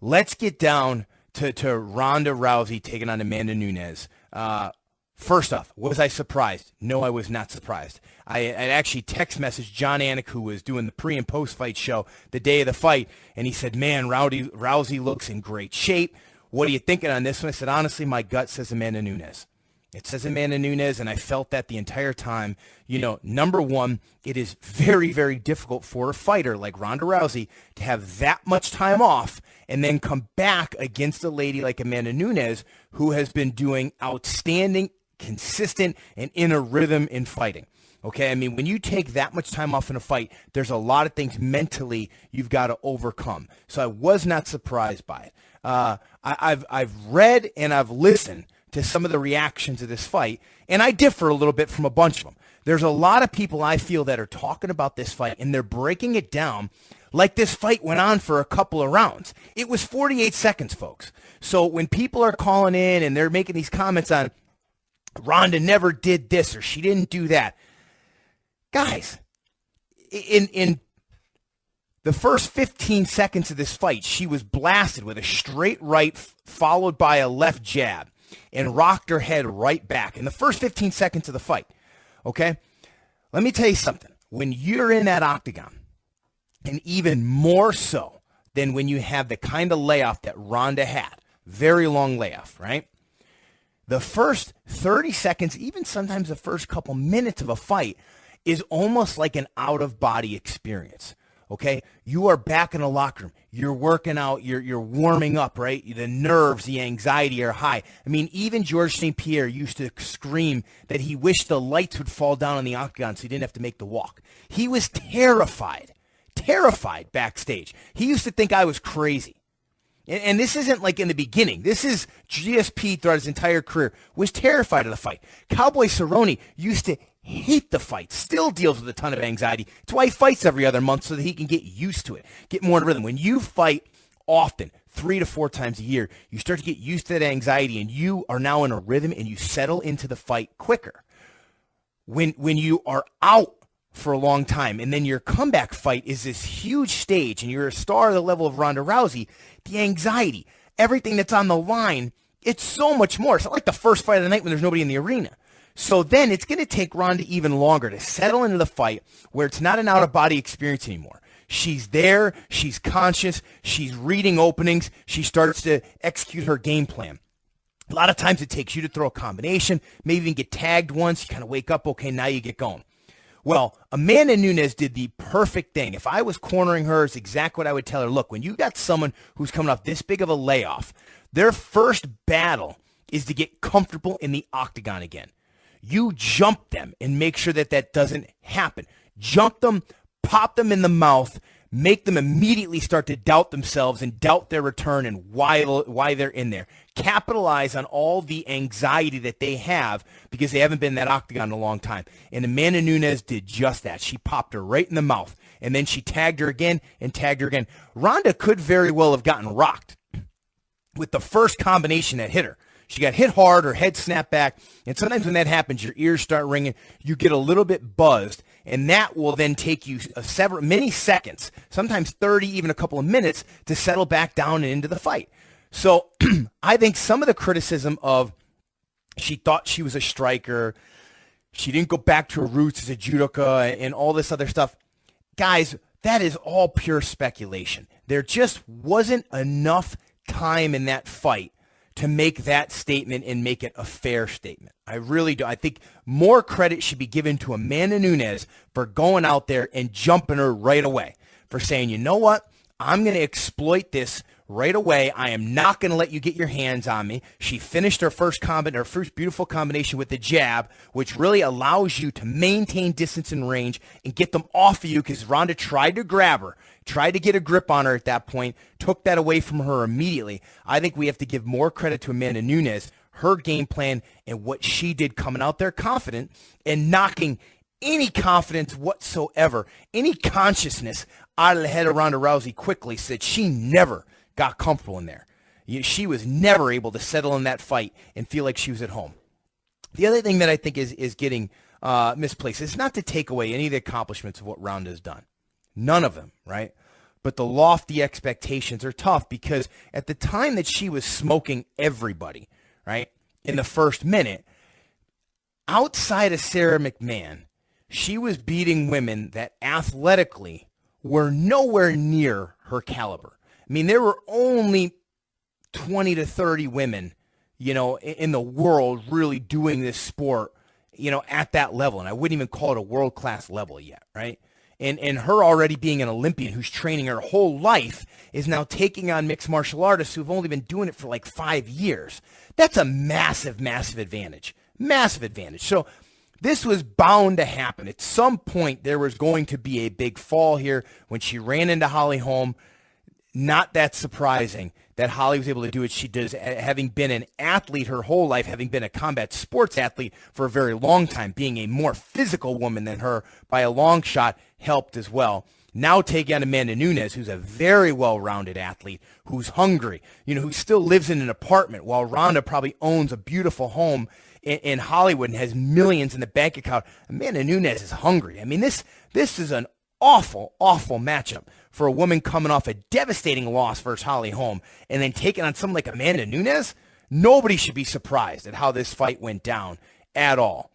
let's get down to Ronda Rousey taking on Amanda Nunes. First off, was I surprised? No, I was not surprised. I actually text messaged John Anik, who was doing the pre- and post-fight show the day of the fight, and he said, man, Rousey looks in great shape. What are you thinking on this one? I said, honestly, my gut says Amanda Nunes. It says Amanda Nunes, and I felt that the entire time. Number one, it is very, very difficult for a fighter like Ronda Rousey to have that much time off and then come back against a lady like Amanda Nunes, who has been doing outstanding, consistent, and in a rhythm in fighting. Okay, I mean, when you take that much time off in a fight, there's a lot of things mentally you've got to overcome. So I was not surprised by it. I've read and I've listened to some of the reactions to this fight, and I differ a little bit from a bunch of them. There's a lot of people I feel that are talking about this fight, and they're breaking it down like this fight went on for a couple of rounds. It was 48 seconds, folks. So when people are calling in and they're making these comments on Ronda never did this or she didn't do that, guys, in the first 15 seconds of this fight, she was blasted with a straight right followed by a left jab and rocked her head right back in the first 15 seconds of the fight. Okay? Let me tell you something. When you're in that octagon, and even more so than when you have the kind of layoff that Ronda had, very long layoff, right? The first 30 seconds, even sometimes the first couple minutes of a fight, is almost like an out-of-body experience. Okay, you are back in the locker room. You're working out. You're warming up, right? The nerves, the anxiety are high. I mean, even Georges St-Pierre used to scream that he wished the lights would fall down on the octagon so he didn't have to make the walk. He was terrified backstage. He used to think I was crazy. And this isn't like in the beginning. This is GSP throughout his entire career, was terrified of the fight. Cowboy Cerrone used to hate the fight, still deals with a ton of anxiety. That's why he fights every other month, so that he can get used to it, get more in rhythm. When you fight often, 3 to 4 times a year, you start to get used to that anxiety, and you are now in a rhythm, and you settle into the fight quicker. When you are out for a long time, and then your comeback fight is this huge stage, and you're a star at the level of Ronda Rousey, the anxiety, everything that's on the line, it's so much more. It's not like the first fight of the night when there's nobody in the arena. So then it's going to take Ronda even longer to settle into the fight where it's not an out-of-body experience anymore. She's there. She's conscious. She's reading openings. She starts to execute her game plan. A lot of times it takes you to throw a combination, maybe even get tagged once. You kind of wake up, okay, now you get going. Well, Amanda Nunes did the perfect thing. If I was cornering her, it's exactly what I would tell her. Look, when you got someone who's coming off this big of a layoff, their first battle is to get comfortable in the octagon again. You jump them and make sure that that doesn't happen. Jump them, pop them in the mouth, make them immediately start to doubt themselves and doubt their return and why they're in there. Capitalize on all the anxiety that they have because they haven't been in that octagon in a long time. And Amanda Nunes did just that. She popped her right in the mouth, and then she tagged her again and tagged her again. Ronda could very well have gotten rocked with the first combination that hit her. She got hit hard, her head snapped back, and sometimes when that happens, your ears start ringing, you get a little bit buzzed, and that will then take you many seconds, sometimes 30, even a couple of minutes, to settle back down and into the fight. So I think some of the criticism of she thought she was a striker, she didn't go back to her roots as a judoka, and all this other stuff, guys, that is all pure speculation. There just wasn't enough time in that fight to make that statement and make it a fair statement. I really do. I think more credit should be given to Amanda Nunes for going out there and jumping her right away, for saying, you know what, I'm going to exploit this right away. I am not going to let you get your hands on me. She finished her first beautiful combination with the jab, which really allows you to maintain distance and range and get them off of you, because Ronda tried to grab her, tried to get a grip on her at that point, took that away from her immediately. I think we have to give more credit to Amanda Nunes, her game plan, and what she did coming out there confident and knocking any confidence whatsoever, any consciousness out of the head of Ronda Rousey quickly, so that she never got comfortable in there. She was never able to settle in that fight and feel like she was at home. The other thing that I think is getting misplaced is not to take away any of the accomplishments of what Ronda has done. None of them, right? but the lofty expectations are tough because at the time that she was smoking everybody, right, in the first minute, outside of Sarah McMahon, she was beating women that athletically were nowhere near her caliber. I mean, there were only 20 to 30 women, in the world really doing this sport, at that level. And I wouldn't even call it a world-class level yet, right? And her already being an Olympian who's training her whole life is now taking on mixed martial artists who've only been doing it for like 5 years. That's a massive, massive advantage. Massive advantage. So this was bound to happen. At some point, there was going to be a big fall here when she ran into Holly Holm. Not that surprising that Holly was able to do what she does, having been an athlete her whole life, having been a combat sports athlete for a very long time, being a more physical woman than her by a long shot helped as well. Now taking on Amanda Nunes, who's a very well-rounded athlete, who's hungry, who still lives in an apartment while Ronda probably owns a beautiful home in Hollywood and has millions in the bank account. Amanda Nunes is hungry. I mean, this is an awful, awful matchup for a woman coming off a devastating loss versus Holly Holm and then taking on someone like Amanda Nunes. Nobody should be surprised at how this fight went down at all.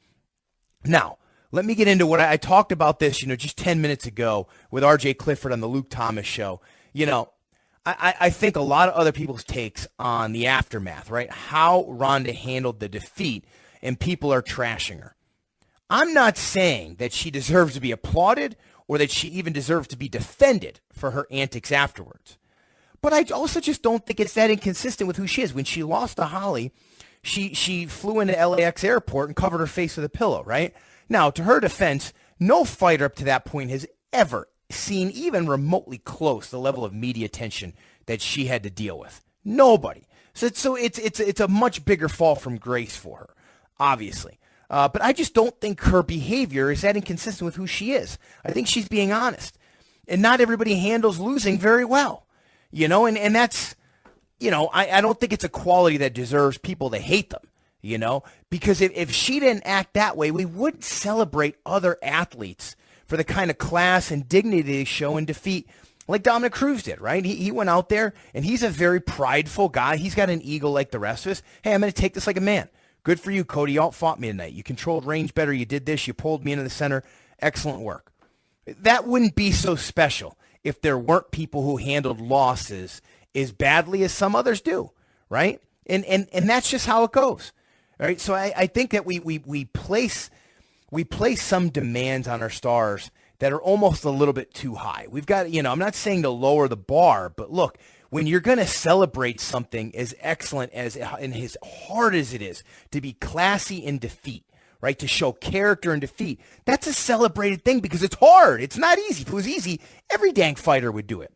Now, let me get into what I talked about this, just 10 minutes ago with RJ Clifford on the Luke Thomas show. I think a lot of other people's takes on the aftermath, right? How Ronda handled the defeat, and people are trashing her. I'm not saying that she deserves to be applauded or that she even deserves to be defended for her antics afterwards. But I also just don't think it's that inconsistent with who she is. When she lost to Holly, she flew into LAX airport and covered her face with a pillow, right? Now, to her defense, no fighter up to that point has ever seen even remotely close the level of media attention that she had to deal with. Nobody. So it's a much bigger fall from grace for her, obviously. But I just don't think her behavior is that inconsistent with who she is. I think she's being honest. And not everybody handles losing very well. And that's, I don't think it's a quality that deserves people to hate them, because if she didn't act that way, we wouldn't celebrate other athletes for the kind of class and dignity they show in defeat like Dominic Cruz did, right? He went out there, and he's a very prideful guy. He's got an ego like the rest of us. Hey, I'm going to take this like a man. Good for you, Cody. You outfought me tonight. You controlled range better. You did this. You pulled me into the center. Excellent work. That wouldn't be so special if there weren't people who handled losses as badly as some others do, right? And that's just how it goes, right? So I think that we place some demands on our stars that are almost a little bit too high. We've got, I'm not saying to lower the bar, but look, when you're going to celebrate something as excellent as and as hard as it is to be classy in defeat, right, to show character in defeat, that's a celebrated thing because it's hard. It's not easy. If it was easy, every dang fighter would do it.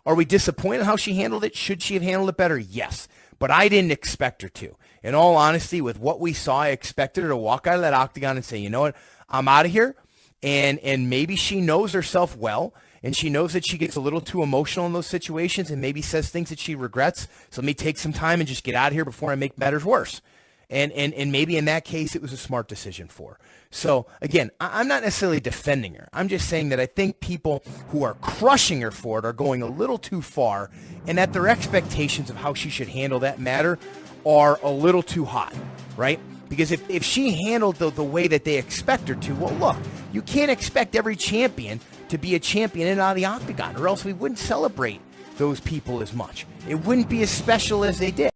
Are we disappointed how she handled it? Should she have handled it better? Yes. But I didn't expect her to. In all honesty, with what we saw, I expected her to walk out of that octagon and say, you know what, I'm out of here. And maybe she knows herself well, and she knows that she gets a little too emotional in those situations and maybe says things that she regrets. So let me take some time and just get out of here before I make matters worse. And maybe in that case, it was a smart decision for her. So, again, I'm not necessarily defending her. I'm just saying that I think people who are crushing her for it are going a little too far, and that their expectations of how she should handle that matter are a little too high, right? Because if she handled the way that they expect her to, well, look, you can't expect every champion to be a champion in and out of the octagon, or else we wouldn't celebrate those people as much. It wouldn't be as special as they did.